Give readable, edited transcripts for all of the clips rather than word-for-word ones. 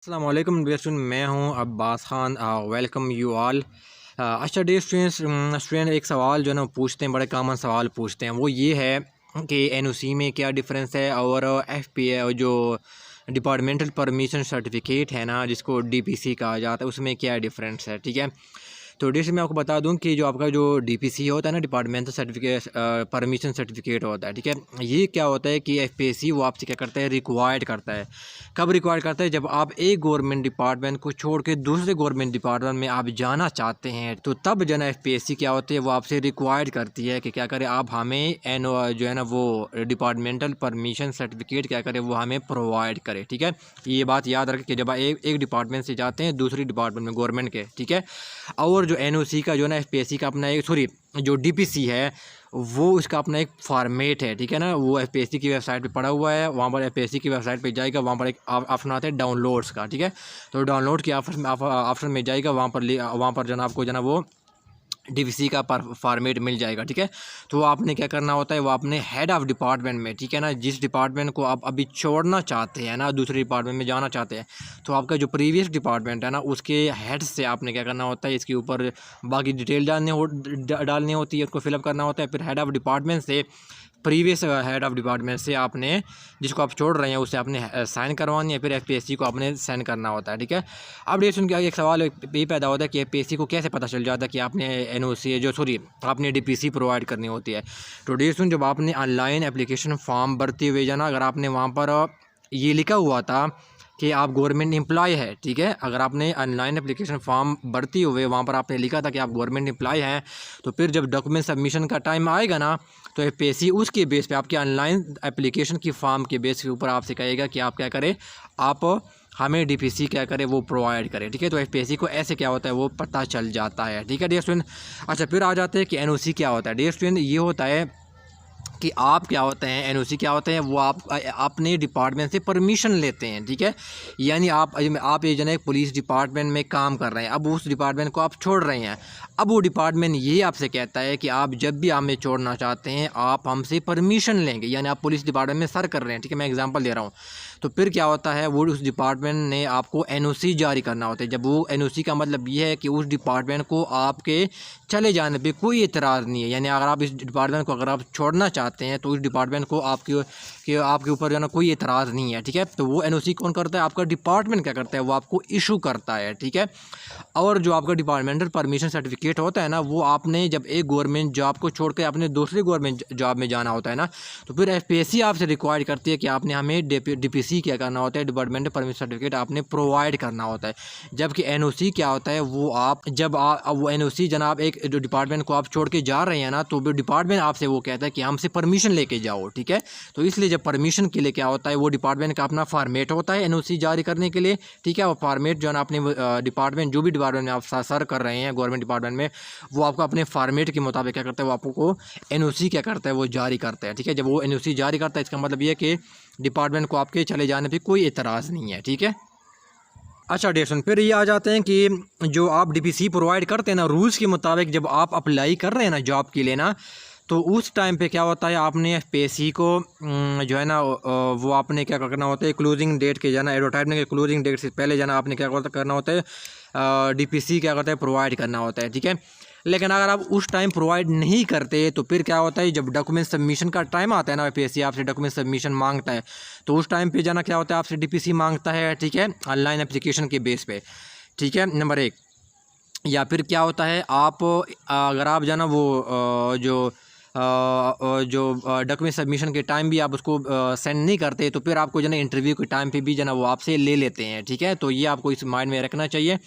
अस्सलाम वालेकुम dear student, मैं हूं Abbas Khan. Welcome you all. अच्छा डियर स्टूडेंट्स, स्टूडेंट एक सवाल जो है ना पूछते हैं, बड़े कॉमन सवाल पूछते हैं। वो ये है कि एनओसी में क्या डिफरेंस है और एफपीए जो डिपार्टमेंटल परमिशन सर्टिफिकेट है ना, जिसको डीपीसी कहा जाता है, उसमें क्या डिफरेंस है। ठीक है, तो डियर मैं आपको बता दूं कि जो आपका जो डीपीसी होता है ना, डिपार्टमेंटल सर्टिफिकेट परमिशन सर्टिफिकेट होता है। ठीक है, ये क्या होता है कि एफपीएससी वो आपसे क्या करता है, रिक्वायर्ड करता है। कब रिक्वायर्ड करता है? जब आप एक गवर्नमेंट डिपार्टमेंट को छोड़ के दूसरे गवर्नमेंट डिपार्टमेंट में आप जाना चाहते हैं, तो तब जो है ना एफपीएससी क्या होती है, वो आपसे रिक्वायर्ड करती है कि क्या करें, आप हमें जो है ना वो डिपार्टमेंटल परमिशन सर्टिफिकेट क्या करें, वो हमें प्रोवाइड करें। ठीक है, ये बात याद रखें कि जब आप एक डिपार्टमेंट से जाते हैं दूसरी डिपार्टमेंट में गवर्नमेंट के, ठीक है। और जो एनओसी का जो ना एफपीएससी का अपना एक जो डीपीसी है, वो उसका अपना एक फॉर्मेट है। ठीक है ना, वो एफपीएससी की वेबसाइट पे पड़ा हुआ है। वहाँ पर एफपीएससी की वेबसाइट पे जाएगा, वहाँ पर एक ऑप्शन आता है डाउनलोड्स का। ठीक है, तो डाउनलोड के ऑप्शन में जाएगा, वहाँ पर जो ना आपको जो ना वो डीपीसी का फॉर्मेट मिल जाएगा। ठीक है, तो आपने क्या करना होता है, वो अपने हेड ऑफ़ डिपार्टमेंट में, ठीक है ना, जिस डिपार्टमेंट को आप अभी छोड़ना चाहते हैं ना, दूसरे डिपार्टमेंट में जाना चाहते हैं, तो आपका जो प्रीवियस डिपार्टमेंट है ना, उसके हेड से आपने क्या करना होता है, इसके ऊपर बाकी डिटेल डालनी होती है, उसको फिलअप करना होता है। फिर हेड ऑफ़ डिपार्टमेंट से, प्रीवियस हेड ऑफ़ डिपार्टमेंट से आपने जिसको आप छोड़ रहे हैं उससे आपने साइन करवानी है, फिर एफपीएससी को आपने साइन करना होता है। ठीक है, अब ये सुन के एक सवाल ये पैदा होता है कि एफपीएससी को कैसे पता चल जाता है कि आपने एनओसी आपने डीपीसी प्रोवाइड करनी होती है। तो ये सुन, जब आपने ऑनलाइन एप्लीकेशन फॉर्म भरते हुए जाना, अगर आपने वहाँ पर ये लिखा हुआ था कि आप गवर्नमेंट एम्प्लॉय है, ठीक है, अगर आपने ऑनलाइन एप्लीकेशन फॉर्म भरते हुए वहाँ पर आपने लिखा था कि आप गवर्नमेंट एम्प्लॉय हैं, तो फिर जब डॉक्यूमेंट सबमिशन का टाइम आएगा ना, तो एफपीएससी उसके बेस पे आपके ऑनलाइन एप्लीकेशन की फॉर्म के बेस के ऊपर आपसे कहेगा कि आप क्या करें, आप हमें डीपीसी क्या करें, वो प्रोवाइड करें। ठीक है, तो एफपीएससी को ऐसे क्या होता है, वो पता चल जाता है। ठीक है डियर स्टूडेंट। अच्छा, फिर आ जाते हैं कि एनओसी क्या होता है। डियर स्टूडेंट, ये होता है कि आप क्या होते हैं, एनओसी क्या होते हैं, वो आप अपने डिपार्टमेंट से परमिशन लेते हैं। ठीक है, यानी आप ये जन एक पुलिस डिपार्टमेंट में काम कर रहे हैं, अब उस डिपार्टमेंट को आप छोड़ रहे हैं। अब वो डिपार्टमेंट ये आपसे कहता है कि आप जब भी हमें छोड़ना चाहते हैं, आप हमसे परमिशन लेंगे, यानी आप पुलिस डिपार्टमेंट में सर कर रहे हैं। ठीक है, मैं एग्जांपल दे रहा हूँ। तो फिर क्या होता है, वो उस डिपार्टमेंट ने आपको एनओसी जारी करना होता है। जब वो एनओसी का मतलब ये है कि उस डिपार्टमेंट को आपके चले जाने पे कोई एतराज़ नहीं है, यानी अगर आप इस डिपार्टमेंट को अगर आप छोड़ना चाहते हैं, तो उस डिपार्टमेंट को आपके ऊपर जो है ना कोई एतराज़ नहीं है। ठीक है, तो वो एनओसी कौन करता है, आपका डिपार्टमेंट क्या करता है, वो आपको इशू करता है। ठीक है, और जो आपका डिपार्टमेंटल परमिशन सर्टिफिकेट होता है ना, वो आपने जब एक गवर्नमेंट जॉब को छोड़ के अपने दूसरी गवर्नमेंट जॉब में जाना होता है ना, तो फिर एफपीएससी आपसे रिक्वायर करती है कि आपने हमें डीपीसी क्या करना होता है, डिपार्टमेंटल परमिशन सर्टिफिकेट आपने प्रोवाइड करना होता है। जबकि एनओसी क्या होता है, वो आप जब वो एनओसी जनाब एक जो डिपार्टमेंट को आप छोड़ के जा रहे हैं ना, तो वो डिपार्टमेंट आपसे वो कहता है कि हमसे परमिशन लेके जाओ। ठीक है, तो इसलिए जब परमिशन के लिए क्या होता है, वो डिपार्टमेंट का अपना फॉर्मेट होता है एनओसी जारी करने के लिए। ठीक है, वो फॉर्मेट जो है ना अपने डिपार्टमेंट, जो भी डिपार्टमेंट में आप सर कर रहे हैं गवर्नमेंट डिपार्टमेंट में, वो आपको अपने फॉर्मेट के मुताबिक क्या करता है, वो आपको एनओसी क्या करता है, वो जारी करता है। ठीक है, जब वो एनओसी जारी करता है, इसका मतलब ये है कि डिपार्टमेंट को आपके चले जाने पर कोई एतराज़ नहीं है। ठीक है, अच्छा डेसन, फिर ये आ जाते हैं कि जो आप डीपीसी प्रोवाइड करते हैं ना, रूल्स के मुताबिक जब आप अप्लाई कर रहे हैं ना जॉब के लिए ना, तो उस टाइम पे क्या होता है, आपने एफपीएससी को जो है ना वो आपने क्या करना होता है, क्लोजिंग डेट के जाना, एडवर्टाइजमेंट के क्लोजिंग डेट से पहले जाना, आपने क्या करना होता है, डीपीसी क्या करता है, प्रोवाइड करना होता है। ठीक है, लेकिन अगर आप उस टाइम प्रोवाइड नहीं करते, तो फिर क्या होता है, जब डॉक्यूमेंट सबमिशन का टाइम आता है ना, एफपीएससी आपसे डॉक्यूमेंट सबमिशन मांगता है, तो उस टाइम पे जाना क्या होता है, आपसे डीपीसी मांगता है। ठीक है, ऑनलाइन एप्लीकेशन के बेस पे। ठीक है, नंबर एक। या फिर क्या होता है, आप अगर आप जाना वो जो डॉक्यूमेंट सबमिशन के टाइम भी आप उसको सेंड नहीं करते, तो फिर आपको जो ना इंटरव्यू के टाइम पे भी जो ना वो आपसे ले लेते हैं। ठीक है, तो ये आपको इस माइंड में रखना चाहिए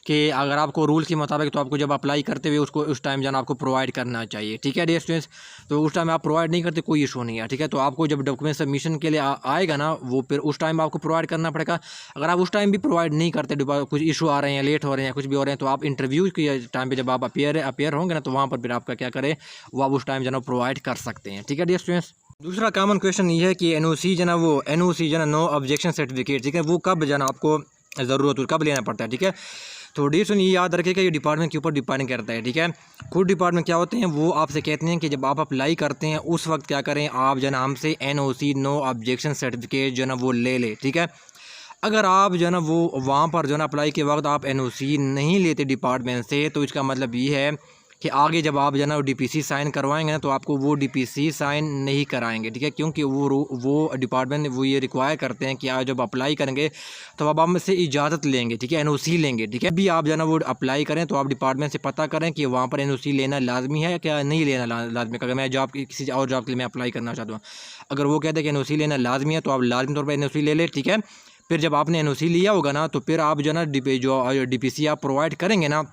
कि अगर आपको रूल के मुताबिक, तो आपको जब अप्लाई करते हुए उसको उस टाइम जाना आपको प्रोवाइड करना चाहिए। ठीक है डियर स्टूडेंट्स, तो उस टाइम आप प्रोवाइड नहीं करते, कोई इशू नहीं है। ठीक है, तो आपको जब डॉक्यूमेंट सबमिशन के लिए आएगा ना, वो फिर उस टाइम आपको प्रोवाइड करना पड़ेगा। अगर आप उस टाइम भी प्रोवाइड नहीं करते, कुछ इशू आ रहे हैं, लेट हो रहे हैं, कुछ भी हो रहे हैं, तो आप इंटरव्यू के टाइम पर जब आप अपियर होंगे ना, तो वहाँ पर फिर आपका क्या करें, वो आप उस टाइम जो है प्रोवाइड कर सकते हैं। ठीक है डियर स्टूडेंट्स। दूसरा कॉमन क्वेश्चन ये है कि एनओसी जो ना वो एनओसी जो ना नो ऑब्जेक्शन सर्टिफिकेट, ठीक है, वो कब जो ना आपको ज़रूरत हो, कब लेना पड़ता है। ठीक है, तो डी सुन, ये याद रखिएगा, ये डिपार्टमेंट के ऊपर डिपेंड करता है। ठीक है, खुद डिपार्टमेंट क्या होते हैं, वो आपसे कहते हैं कि जब आप अप्लाई करते हैं उस वक्त क्या करें, आप जो ना हमसे एनओसी नो ऑब्जेक्शन सर्टिफिकेट जो ना वो ले लें। ठीक है, अगर आप जो है ना वो वहाँ पर जो है ना अप्लाई के वक्त आप एनओसी नहीं लेते डिपार्टमेंट से, तो इसका मतलब ये है कि आगे जब आप जो है ना डीपीसी साइन करवाएंगे ना, तो आपको वो डीपीसी साइन नहीं कराएंगे, ठीक है। क्योंकि वो डिपार्टमेंट वो ये रिक्वायर करते हैं कि आप जब अप्लाई करेंगे तो आप हमसे इजाज़त लेंगे, ठीक है, एनओसी लेंगे, ठीक है। भी आप जो है ना वो अप्लाई करें तो आप डिपार्टमेंट से पता करें कि वहाँ पर एनओसी लेना लाजमी है क्या नहीं लेना लाजमी। अगर मैं जॉब की किसी और जॉब के लिए मैं अप्लाई करना चाहता हूँ, अगर वो कहते हैं कि एनओसी लेना लाजमी है, तो आप लाजमी तौर पर एनओसी ले लें, ठीक है। फिर जब आपने एनओसी लिया होगा ना, तो फिर आप जो है ना डीपीसी आप प्रोवाइड करेंगे ना,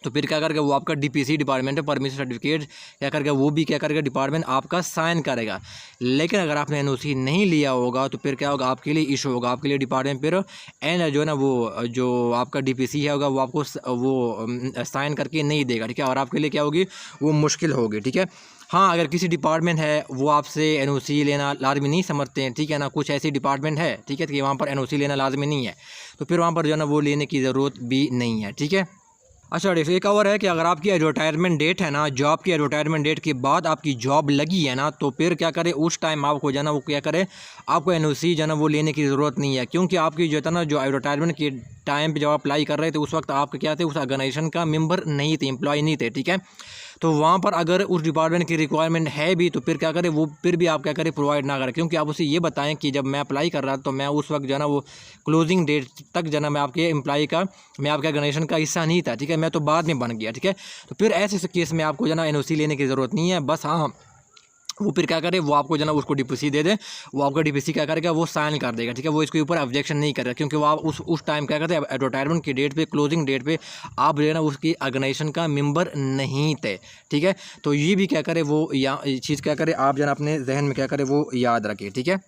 तो फिर क्या करेगा वो आपका डीपीसी डिपार्टमेंट है परमिशन सर्टिफिकेट क्या करेगा वो भी क्या करेगा डिपार्टमेंट आपका साइन करेगा। लेकिन अगर आपने एनओसी नहीं लिया होगा तो फिर क्या होगा आपके लिए इशू होगा, आपके लिए डिपार्टमेंट फिर एंड जो है ना वो जो आपका डीपीसी है होगा वो आपको वो साइन करके नहीं देगा, ठीक है। और आपके लिए क्या होगी वो मुश्किल होगी, ठीक है। हाँ, अगर किसी डिपार्टमेंट है वो आपसे एनओसी लेना लाजमी नहीं समझते हैं, ठीक है ना, कुछ ऐसी डिपार्टमेंट है, ठीक है, कि वहाँ पर एनओसी लेना लाजमी नहीं है, तो फिर वहाँ पर जो है ना वो लेने की ज़रूरत भी नहीं है, ठीक है। अच्छा, एक और है कि अगर आपकी रिटायरमेंट डेट है ना, जॉब की रिटायरमेंट डेट के बाद आपकी जॉब लगी है ना, तो फिर क्या करें उस टाइम आपको जो है ना वो क्या करें आपको एनओसी जो है ना वो लेने की ज़रूरत नहीं है। क्योंकि आपकी जो है ना जो रिटायरमेंट के टाइम पे जब आप अप्लाई कर रहे थे उस वक्त आपके क्या थे उस ऑर्गेनाइजेशन का मेंबर नहीं थे, एम्प्लॉय नहीं थे, ठीक है। तो वहाँ पर अगर उस डिपार्टमेंट की रिक्वायरमेंट है भी तो फिर क्या करें वो फिर भी आप क्या करें प्रोवाइड ना करें। क्योंकि आप उसे ये बताएं कि जब मैं अप्लाई कर रहा था तो मैं उस वक्त जो है ना वो क्लोजिंग डेट तक जो है ना मैं आपके एम्प्लॉय का मैं आपके ऑर्गेनाइजेशन का हिस्सा नहीं था, ठीक है, मैं तो बाद में बन गया, ठीक है। तो फिर ऐसे केस में आपको जो है ना एनओसी लेने की ज़रूरत नहीं है। बस हाँ, वो फिर क्या करे वो आपको जो है ना उसको डीपीसी दे दे, वो आपका डीपीसी क्या करेगा वो साइन कर देगा, ठीक है। वो इसके ऊपर ऑब्जेक्शन नहीं करेगा क्योंकि वो आप उस टाइम क्या करते हैं रिटायरमेंट की डेट पे क्लोजिंग डेट पे आप जो है ना उसकी ऑर्गेनाइजेशन का मेंबर नहीं थे, ठीक है। तो ये भी क्या करे वो या चीज़ क्या करे आप जो है ना अपने जहन में क्या करे वो याद रखें, ठीक है।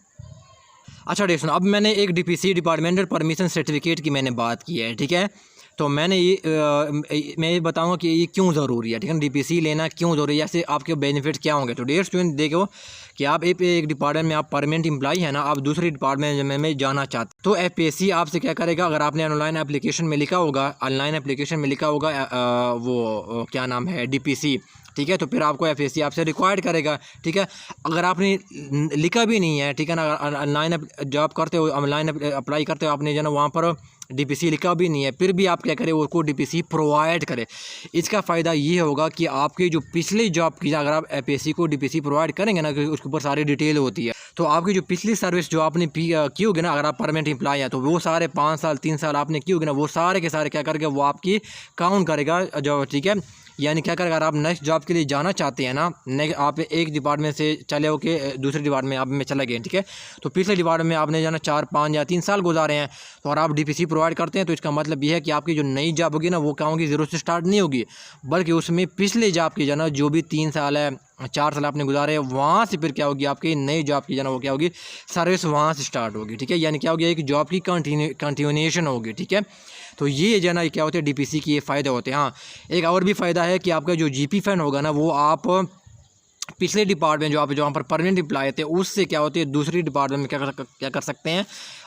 अच्छा देखो, अब मैंने एक डीपीसी डिपार्टमेंटल परमिशन सर्टिफिकेट की मैंने बात की है, ठीक है। तो मैंने मैं ये बताऊंगा कि ये क्यों ज़रूरी है, ठीक है, डीपीसी लेना क्यों ज़रूरी है, ऐसे आपके बेनिफिट क्या होंगे। तो डियर स्टूडेंट देखो कि आप एक डिपार्टमेंट में आप परमानेंट एम्प्लॉई है ना, आप दूसरी डिपार्टमेंट में जाना चाहते तो एफपीएससी आपसे क्या करेगा, अगर आपने ऑनलाइन एप्लीकेशन में लिखा होगा वो क्या नाम है डीपीसी, ठीक है, तो फिर आपको एफएससी आपसे रिक्वायर्ड करेगा, ठीक है। अगर आपने लिखा भी नहीं है, ठीक है ना, ऑनलाइन जॉब करते हो ऑनलाइन अप्लाई करते हो आपने जो है ना वहाँ पर डीपीसी लिखा भी नहीं है, फिर भी आप क्या करें उसको डीपीसी प्रोवाइड करें। इसका फ़ायदा ये होगा कि आपकी जो पिछली जॉब की अगर आप एफएससी को डीपीसी प्रोवाइड करेंगे ना, क्योंकि उसके ऊपर सारी डिटेल होती है, तो आपकी जो पिछली सर्विस जो आपने की होगी ना, अगर आप परमानेंट एम्प्लॉय हैं तो वो सारे 5 साल 3 साल आपने की होगी ना, वो सारे के सारे क्या करेगा वो आपकी काउंट करेगा जो, ठीक है। यानी क्या करेगा अगर आप नेक्स्ट जॉब के लिए जाना चाहते हैं ना, आप एक डिपार्टमेंट से चले हो के दूसरे डिपार्टमेंट आप में चले गए, ठीक है, तो पिछले डिपार्टमेंट में आपने जाना 4 5 या 3 साल गुजारे हैं, तो और आप डीपीसी प्रोवाइड करते हैं, तो इसका मतलब ये है कि आपकी जो नई जॉब होगी ना वो क्या होगी ज़ीरो से स्टार्ट नहीं होगी, बल्कि उसमें पिछले जॉब की जाना जो भी 3 साल है 4 साल आपने गुजारे वहाँ से फिर क्या होगी आपकी नई जॉब की जाना वो क्या होगी सर्विस वहाँ से स्टार्ट होगी, ठीक है। यानी क्या होगी एक जॉब की कंटिन्यूएशन होगी, ठीक है। तो ये जो है ना क्या होते हैं डीपीसी की ये फ़ायदे होते हैं। हाँ, एक और भी फ़ायदा है कि आपका जो जीपी फंड होगा ना वो आप पिछले डिपार्टमेंट जो आप जहाँ पर परमानेंट एम्प्लॉय थे उससे क्या होती है दूसरी डिपार्टमेंट में क्या कर सकते हैं,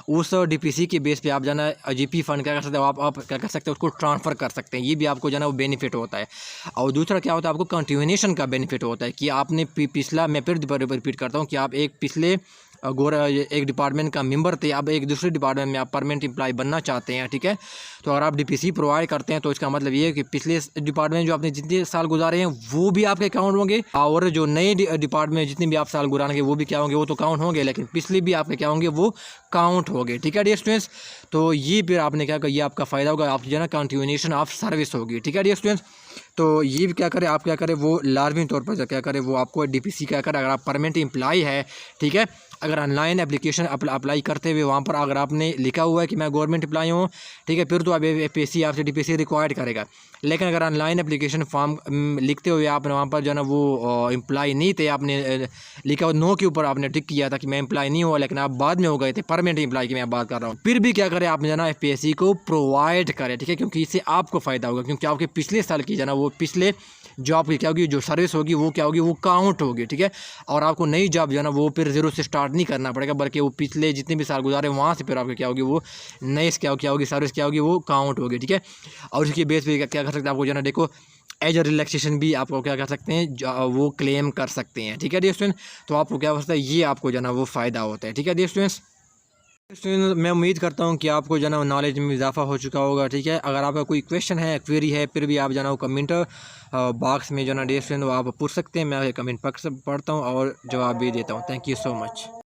उस डीपीसी के बेस पे आप जाना जीपी फंड क्या कर सकते हो आप क्या कर सकते हैं उसको ट्रांसफ़र कर सकते हैं, ये भी आपको जाना वो बेनिफिट होता है। और दूसरा क्या होता है आपको कंटिन्यूएशन का बेनिफिट होता है कि आपने पिछला मैं फिर रिपीट करता हूँ कि आप एक पिछले एक डिपार्टमेंट का मेंबर थे, अब एक दूसरे डिपार्टमेंट में आप परमानेंट एम्प्लॉय बनना चाहते हैं, ठीक है। तो अगर आप डीपीसी प्रोवाइड करते हैं तो इसका मतलब ये है कि पिछले डिपार्टमेंट जो आपने जितने साल गुजारे हैं वो भी आपके काउंट होंगे, और जो नए डिपार्टमेंट जितने भी आप साल गुजारेंगे वो भी क्या होंगे वो तो काउंट होंगे, लेकिन पिछले भी आपके क्या होंगे वो काउंट होंगे, ठीक है डियर स्टूडेंट्स। तो ये फिर आपने क्या किया, ये आपका फ़ायदा होगा, आप जो है ना कंटिन्यूएशन ऑफ सर्विस होगी, ठीक है डियर स्टूडेंट्स। तो ये भी क्या करें आप क्या करें वो लाजमी तौर पर क्या करें वो आपको डीपीसी क्या करें अगर आप परमानेंट एम्प्लॉय है, ठीक है। अगर ऑनलाइन एप्लीकेशन अप्लाई करते हुए वहाँ पर अगर आपने लिखा हुआ है कि मैं गवर्नमेंट एम्प्लॉय हूँ, ठीक है, फिर तो अब एफपीएससी आपसे डीपीसी रिक्वायर्ड करेगा। लेकिन अगर ऑनलाइन एप्लीकेशन फॉर्म लिखते हुए आपने वहाँ पर जो है ना वो एम्प्लॉय नहीं थे, आपने लिखा हुआ नो के ऊपर आपने टिक किया था कि मैं एम्प्लॉय नहीं हुआ, लेकिन आप बाद में हो गए थे परमानेंट एम्प्लॉय की मैं बात कर रहा हूँ, फिर भी क्या करें आप जो है ना एफपीएससी को प्रोवाइड करें, ठीक है, क्योंकि इससे आपको फ़ायदा होगा, क्योंकि आपके पिछले साल की जो है ना वो पिछले जॉब की क्या होगी जो सर्विस होगी वो क्या होगी वो काउंट होगी, ठीक है। और आपको नई जॉब जो है ना वो फिर ज़ीरो से स्टार्ट नहीं करना पड़ेगा, बल्कि वो पिछले जितने भी साल गुजारे वहाँ से फिर आपकी क्या होगी वो नई क्या होगी सर्विस क्या होगी वो काउंट होगी, ठीक है। और उसके बेस पे क्या कर सकते हैं आपको जो है ना देखो एज अ रिलैक्सेशन भी आपको क्या कर सकते हैं वो क्लेम कर सकते हैं, ठीक है डियर स्टूडेंट। तो आपको क्या होता है ये आपको जो है ना वो फ़ायदा होता है, ठीक है डियर स्टूडेंट्स। स्टूडेंट मैं उम्मीद करता हूँ कि आपको जो है ना नॉलेज में इजाफा हो चुका होगा। ठीक है, अगर आपका कोई क्वेश्चन है, क्वेरी है, फिर भी आप जो है ना वो कमेंट बॉक्स में जो है ना डियर स्टूडेंट वो आप पूछ सकते हैं। मैं कमेंट पढ़ता हूँ और जवाब भी देता हूँ। Thank you so much.